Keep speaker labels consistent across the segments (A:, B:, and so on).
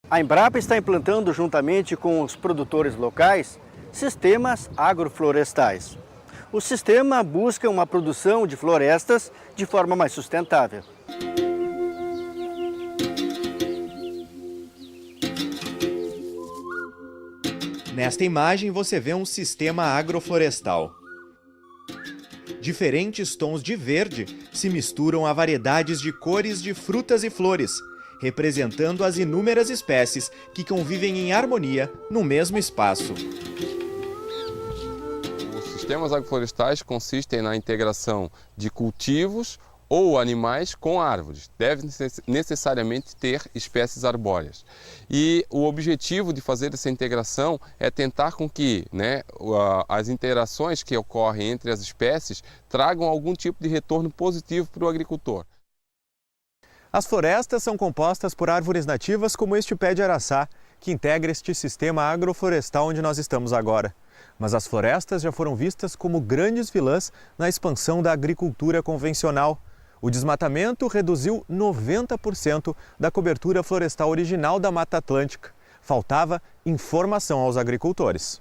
A: A Embrapa está implantando, juntamente com os produtores locais, sistemas agroflorestais. O sistema busca uma produção de florestas de forma mais sustentável.
B: Nesta imagem você vê um sistema agroflorestal. Diferentes tons de verde se misturam a variedades de cores de frutas e flores, representando as inúmeras espécies que convivem em harmonia no mesmo espaço.
C: Os sistemas agroflorestais consistem na integração de cultivos ou animais com árvores. Devem necessariamente ter espécies arbóreas. E o objetivo de fazer essa integração é tentar com que as interações que ocorrem entre as espécies tragam algum tipo de retorno positivo para o agricultor.
B: As florestas são compostas por árvores nativas como este pé de araçá, que integra este sistema agroflorestal onde nós estamos agora. Mas as florestas já foram vistas como grandes vilãs na expansão da agricultura convencional. O desmatamento reduziu 90% da cobertura florestal original da Mata Atlântica. Faltava informação aos agricultores.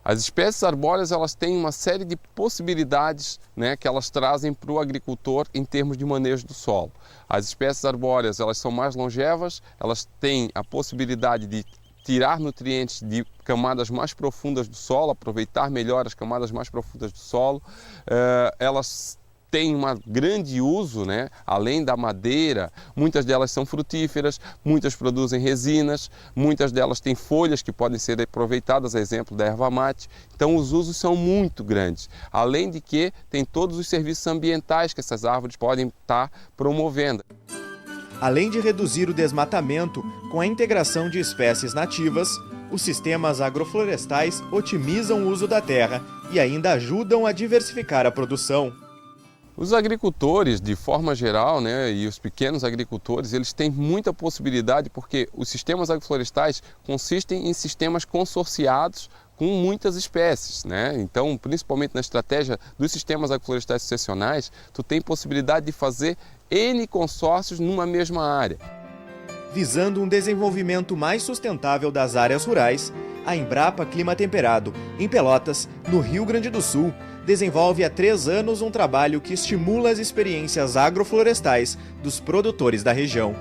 C: As espécies arbóreas elas têm uma série de possibilidades que elas trazem para o agricultor em termos de manejo do solo. As espécies arbóreas elas são mais longevas, elas têm a possibilidade de tirar nutrientes de camadas mais profundas do solo, aproveitar melhor as camadas mais profundas do solo. Elas têm um grande uso, além da madeira, muitas delas são frutíferas, muitas produzem resinas, muitas delas têm folhas que podem ser aproveitadas, a exemplo da erva mate. Então os usos são muito grandes, além de que tem todos os serviços ambientais que essas árvores podem estar promovendo.
B: Além de reduzir o desmatamento com a integração de espécies nativas, os sistemas agroflorestais otimizam o uso da terra e ainda ajudam a diversificar a produção.
C: Os agricultores, de forma geral, e os pequenos agricultores, eles têm muita possibilidade porque os sistemas agroflorestais consistem em sistemas consorciados com muitas espécies, Então, principalmente na estratégia dos sistemas agroflorestais sucessionais, tu tem possibilidade de fazer N consórcios numa mesma área.
B: Visando um desenvolvimento mais sustentável das áreas rurais, a Embrapa Clima Temperado, em Pelotas, no Rio Grande do Sul, desenvolve há 3 anos um trabalho que estimula as experiências agroflorestais dos produtores da região.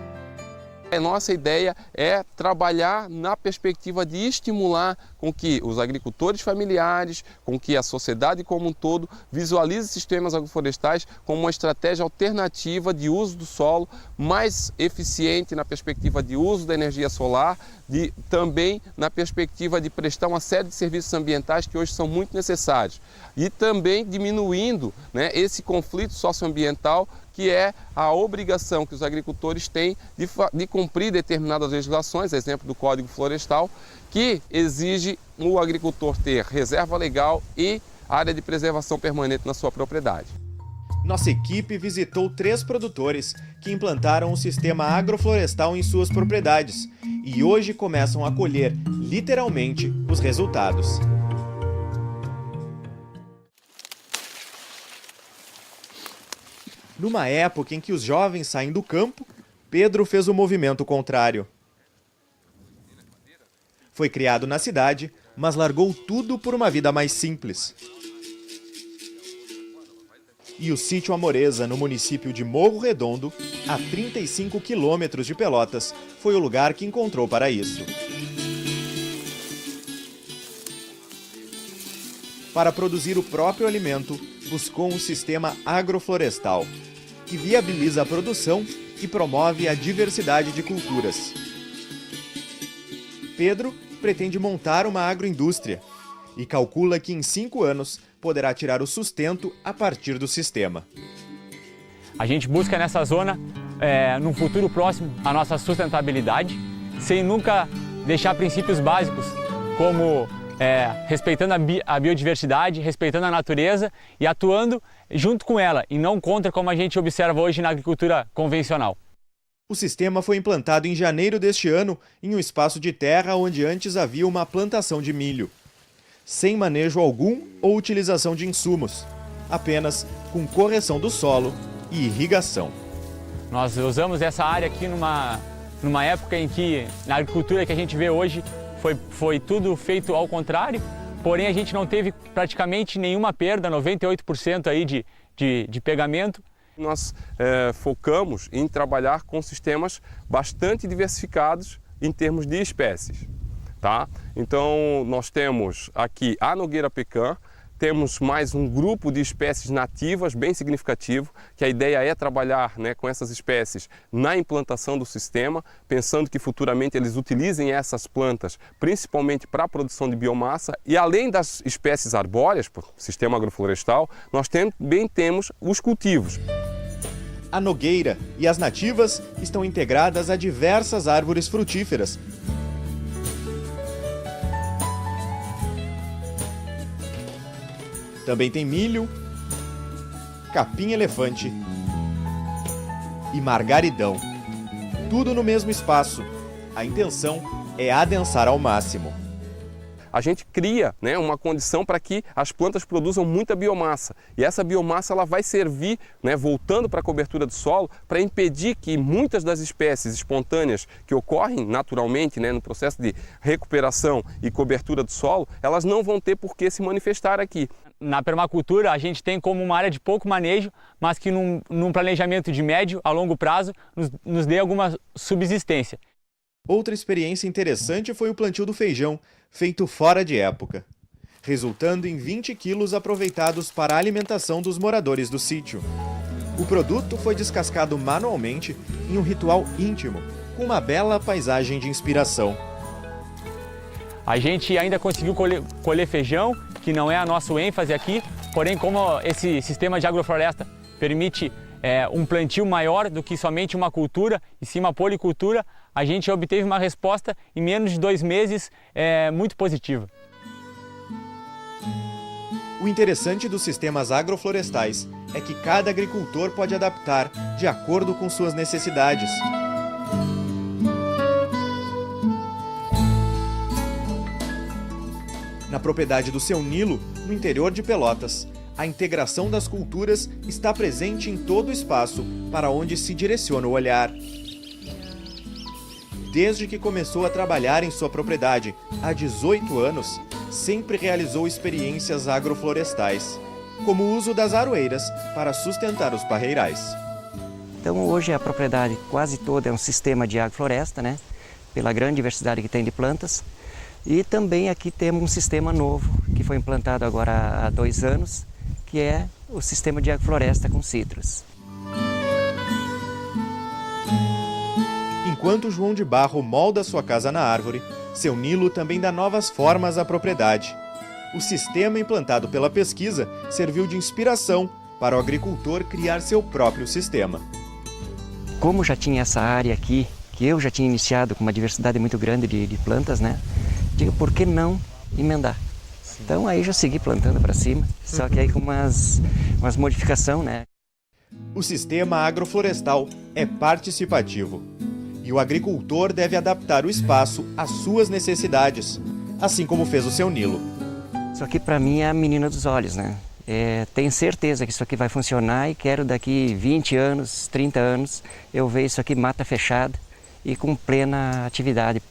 C: A nossa ideia é trabalhar na perspectiva de estimular com que os agricultores familiares, com que a sociedade como um todo visualize sistemas agroflorestais como uma estratégia alternativa de uso do solo, mais eficiente na perspectiva de uso da energia solar, também na perspectiva de prestar uma série de serviços ambientais que hoje são muito necessários. E também diminuindo esse conflito socioambiental que é a obrigação que os agricultores têm de cumprir determinadas legislações, exemplo do Código Florestal, que exige o agricultor ter reserva legal e área de preservação permanente na sua propriedade.
B: Nossa equipe visitou 3 produtores que implantaram um sistema agroflorestal em suas propriedades e hoje começam a colher, literalmente, os resultados. Numa época em que os jovens saem do campo, Pedro fez o movimento contrário. Foi criado na cidade, mas largou tudo por uma vida mais simples. E o sítio Amoreza, no município de Morro Redondo, a 35 quilômetros de Pelotas, foi o lugar que encontrou para isso. Para produzir o próprio alimento, buscou um sistema agroflorestal, que viabiliza a produção e promove a diversidade de culturas. Pedro pretende montar uma agroindústria e calcula que em 5 anos poderá tirar o sustento a partir do sistema.
D: A gente busca nessa zona, num futuro próximo, a nossa sustentabilidade, sem nunca deixar princípios básicos, como respeitando a biodiversidade, respeitando a natureza e atuando junto com ela e não contra, como a gente observa hoje na agricultura convencional.
B: O sistema foi implantado em janeiro deste ano em um espaço de terra onde antes havia uma plantação de milho. Sem manejo algum ou utilização de insumos, apenas com correção do solo e irrigação.
D: Nós usamos essa área aqui numa numa época em que na agricultura que a gente vê hoje foi tudo feito ao contrário, porém a gente não teve praticamente nenhuma perda, 98% aí de pegamento.
C: Nós focamos em trabalhar com sistemas bastante diversificados em termos de espécies. Tá? Então nós temos aqui a nogueira pecan, temos mais um grupo de espécies nativas bem significativo, que a ideia é trabalhar, né, com essas espécies na implantação do sistema, pensando que futuramente eles utilizem essas plantas principalmente para a produção de biomassa, e além das espécies arbóreas, por sistema agroflorestal, nós também temos os cultivos.
B: A nogueira e as nativas estão integradas a diversas árvores frutíferas. Também tem milho, capim-elefante e margaridão. Tudo no mesmo espaço. A intenção é adensar ao máximo.
C: A gente cria, né, uma condição para que as plantas produzam muita biomassa. E essa biomassa ela vai servir, né, voltando para a cobertura do solo, para impedir que muitas das espécies espontâneas que ocorrem naturalmente, né, no processo de recuperação e cobertura do solo, elas não vão ter por que se manifestar aqui.
D: Na permacultura a gente tem como uma área de pouco manejo, mas que num planejamento de médio a longo prazo nos dê alguma subsistência.
B: Outra experiência interessante foi o plantio do feijão, feito fora de época, resultando em 20 quilos aproveitados para a alimentação dos moradores do sítio. O produto foi descascado manualmente em um ritual íntimo, com uma bela paisagem de inspiração.
D: A gente ainda conseguiu colher feijão, que não é a nossa ênfase aqui, porém como esse sistema de agrofloresta permite um plantio maior do que somente uma cultura, e sim uma policultura, a gente obteve uma resposta em menos de 2 meses muito positiva.
B: O interessante dos sistemas agroflorestais é que cada agricultor pode adaptar de acordo com suas necessidades. Na propriedade do Seu Nilo, no interior de Pelotas, a integração das culturas está presente em todo o espaço para onde se direciona o olhar. Desde que começou a trabalhar em sua propriedade, há 18 anos, sempre realizou experiências agroflorestais, como o uso das aroeiras para sustentar os parreirais.
E: Então hoje a propriedade quase toda é um sistema de agrofloresta, né? Pela grande diversidade que tem de plantas. E também aqui temos um sistema novo, que foi implantado agora há 2 anos, que é o sistema de agrofloresta com citros.
B: Enquanto João de Barro molda sua casa na árvore, Seu Nilo também dá novas formas à propriedade. O sistema implantado pela pesquisa serviu de inspiração para o agricultor criar seu próprio sistema.
E: Como já tinha essa área aqui, que eu já tinha iniciado com uma diversidade muito grande de plantas, né? Digo, por que não emendar? Sim. Então aí já segui plantando para cima, só que aí com umas modificações, né?
B: O sistema agroflorestal é participativo e o agricultor deve adaptar o espaço às suas necessidades, assim como fez o Seu Nilo.
E: Isso aqui para mim é a menina dos olhos, né? Tenho certeza que isso aqui vai funcionar e quero daqui 20 anos, 30 anos, eu ver isso aqui mata fechada e com plena atividade,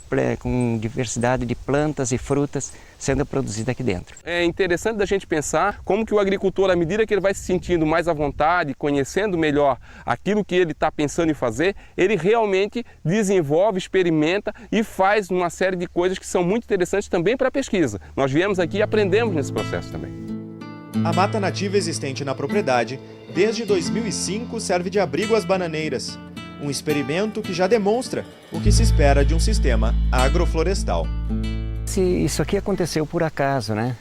E: com diversidade de plantas e frutas sendo produzida aqui dentro.
C: É interessante da gente pensar como que o agricultor, à medida que ele vai se sentindo mais à vontade, conhecendo melhor aquilo que ele está pensando em fazer, ele realmente desenvolve, experimenta e faz uma série de coisas que são muito interessantes também para a pesquisa. Nós viemos aqui e aprendemos nesse processo também.
B: A mata nativa existente na propriedade, desde 2005, serve de abrigo às bananeiras. Um experimento que já demonstra o que se espera de um sistema agroflorestal.
E: Isso aqui aconteceu por acaso, né?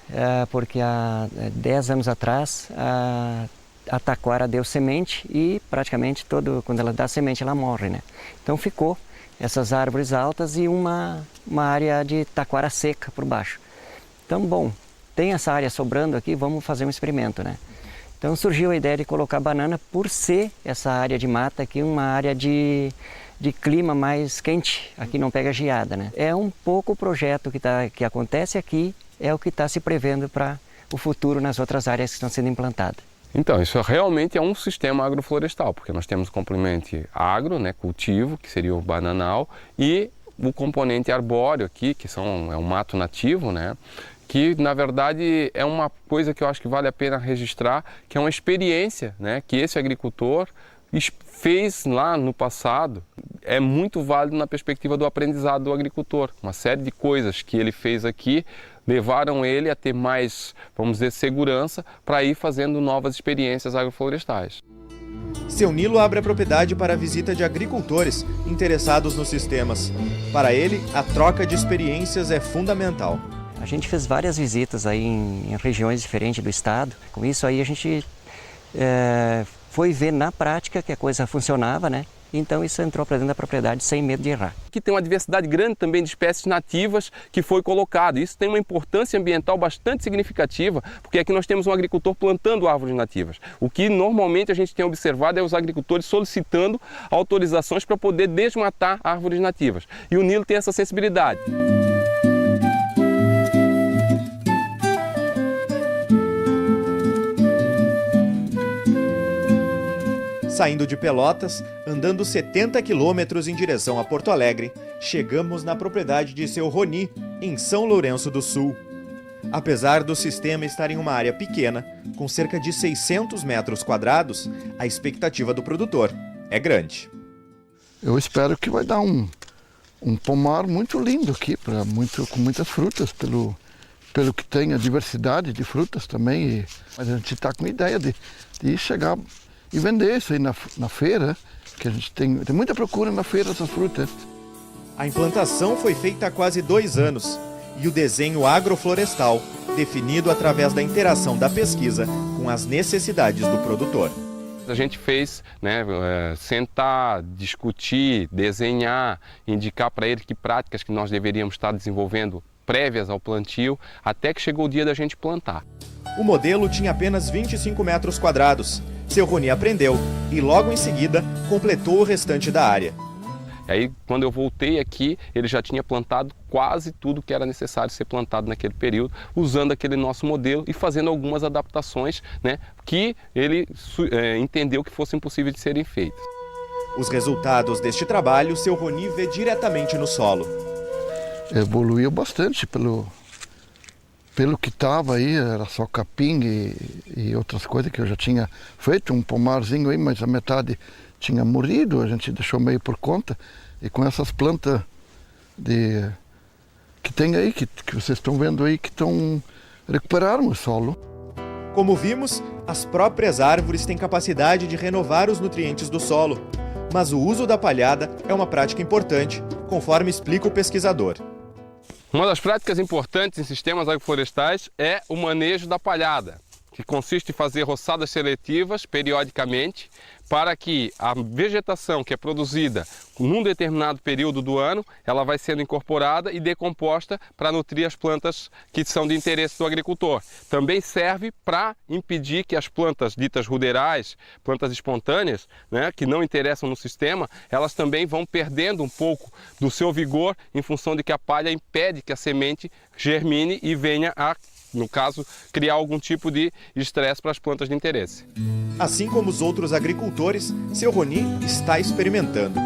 E: Porque há 10 anos atrás a taquara deu semente e praticamente quando ela dá semente ela morre, né? Então ficou essas árvores altas e uma área de taquara seca por baixo. Então, bom, tem essa área sobrando aqui, vamos fazer um experimento, né? Então surgiu a ideia de colocar banana por ser essa área de mata aqui, uma área de clima mais quente, aqui não pega geada, né? É um pouco o projeto que acontece aqui, é o que está se prevendo para o futuro nas outras áreas que estão sendo implantadas.
C: Então, isso realmente é um sistema agroflorestal, porque nós temos o componente agro, né, cultivo, que seria o bananal, e o componente arbóreo aqui, que é um mato nativo, né, que na verdade é uma coisa que eu acho que vale a pena registrar, que é uma experiência, né, que esse agricultor fez lá no passado. É muito válido na perspectiva do aprendizado do agricultor. Uma série de coisas que ele fez aqui levaram ele a ter mais, vamos dizer, segurança para ir fazendo novas experiências agroflorestais.
B: Seu Nilo abre a propriedade para a visita de agricultores interessados nos sistemas. Para ele, a troca de experiências é fundamental.
E: A gente fez várias visitas aí em regiões diferentes do estado. Com isso aí a gente foi ver na prática que a coisa funcionava, né? Então isso entrou para dentro da propriedade sem medo de errar.
C: Aqui tem uma diversidade grande também de espécies nativas que foi colocado. Isso tem uma importância ambiental bastante significativa, porque aqui nós temos um agricultor plantando árvores nativas. O que normalmente a gente tem observado é os agricultores solicitando autorizações para poder desmatar árvores nativas. E o Nilo tem essa sensibilidade.
B: Saindo de Pelotas, andando 70 quilômetros em direção a Porto Alegre, chegamos na propriedade de seu Rony, em São Lourenço do Sul. Apesar do sistema estar em uma área pequena, com cerca de 600 metros quadrados, a expectativa do produtor é grande.
F: Eu espero que vai dar um pomar muito lindo aqui, com muitas frutas, pelo que tem a diversidade de frutas também. Mas a gente está com a ideia de chegar e vender isso aí na feira, que a gente tem muita procura na feira dessas frutas.
B: A implantação foi feita há quase 2 anos e o desenho agroflorestal, definido através da interação da pesquisa com as necessidades do produtor.
C: A gente fez, né, sentar, discutir, desenhar, indicar para ele que práticas que nós deveríamos estar desenvolvendo prévias ao plantio, até que chegou o dia da gente plantar.
B: O modelo tinha apenas 25 metros quadrados. Seu Rony aprendeu e logo em seguida completou o restante da área.
C: Aí, quando eu voltei aqui, ele já tinha plantado quase tudo que era necessário ser plantado naquele período, usando aquele nosso modelo e fazendo algumas adaptações, né, que ele entendeu que fossem possíveis de serem feitas.
B: Os resultados deste trabalho, seu Rony vê diretamente no solo.
F: Evoluiu bastante pelo que estava aí, era só capim e outras coisas que eu já tinha feito, um pomarzinho aí, mas a metade tinha morrido, a gente deixou meio por conta. E com essas plantas que tem aí, que vocês estão vendo aí, que recuperaram o solo.
B: Como vimos, as próprias árvores têm capacidade de renovar os nutrientes do solo, mas o uso da palhada é uma prática importante, conforme explica o pesquisador.
C: Uma das práticas importantes em sistemas agroflorestais é o manejo da palhada, que consiste em fazer roçadas seletivas periodicamente para que a vegetação que é produzida num determinado período do ano, ela vai sendo incorporada e decomposta para nutrir as plantas que são de interesse do agricultor. Também serve para impedir que as plantas ditas ruderais, plantas espontâneas, né, que não interessam no sistema, elas também vão perdendo um pouco do seu vigor em função de que a palha impede que a semente germine e venha a, no caso, criar algum tipo de estresse para as plantas de interesse.
B: Assim como os outros agricultores, seu Rony está experimentando.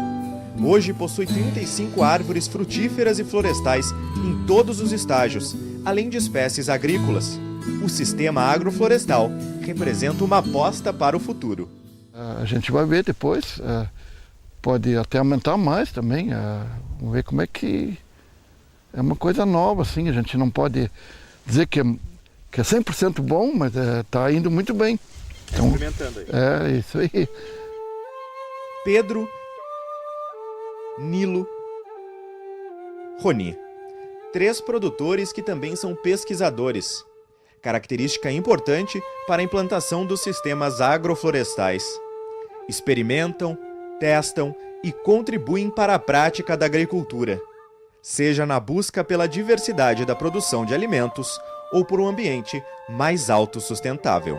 B: Hoje possui 35 árvores frutíferas e florestais em todos os estágios, além de espécies agrícolas. O sistema agroflorestal representa uma aposta para o futuro.
F: A gente vai ver depois, pode até aumentar mais também, vamos ver como é que é uma coisa nova, assim, a gente não pode dizer que é 100% bom, mas está indo muito bem. Então,
B: experimentando aí.
F: É, isso aí.
B: Pedro, Nilo, Rony. 3 produtores que também são pesquisadores. Característica importante para a implantação dos sistemas agroflorestais. Experimentam, testam e contribuem para a prática da agricultura, seja na busca pela diversidade da produção de alimentos ou por um ambiente mais autossustentável.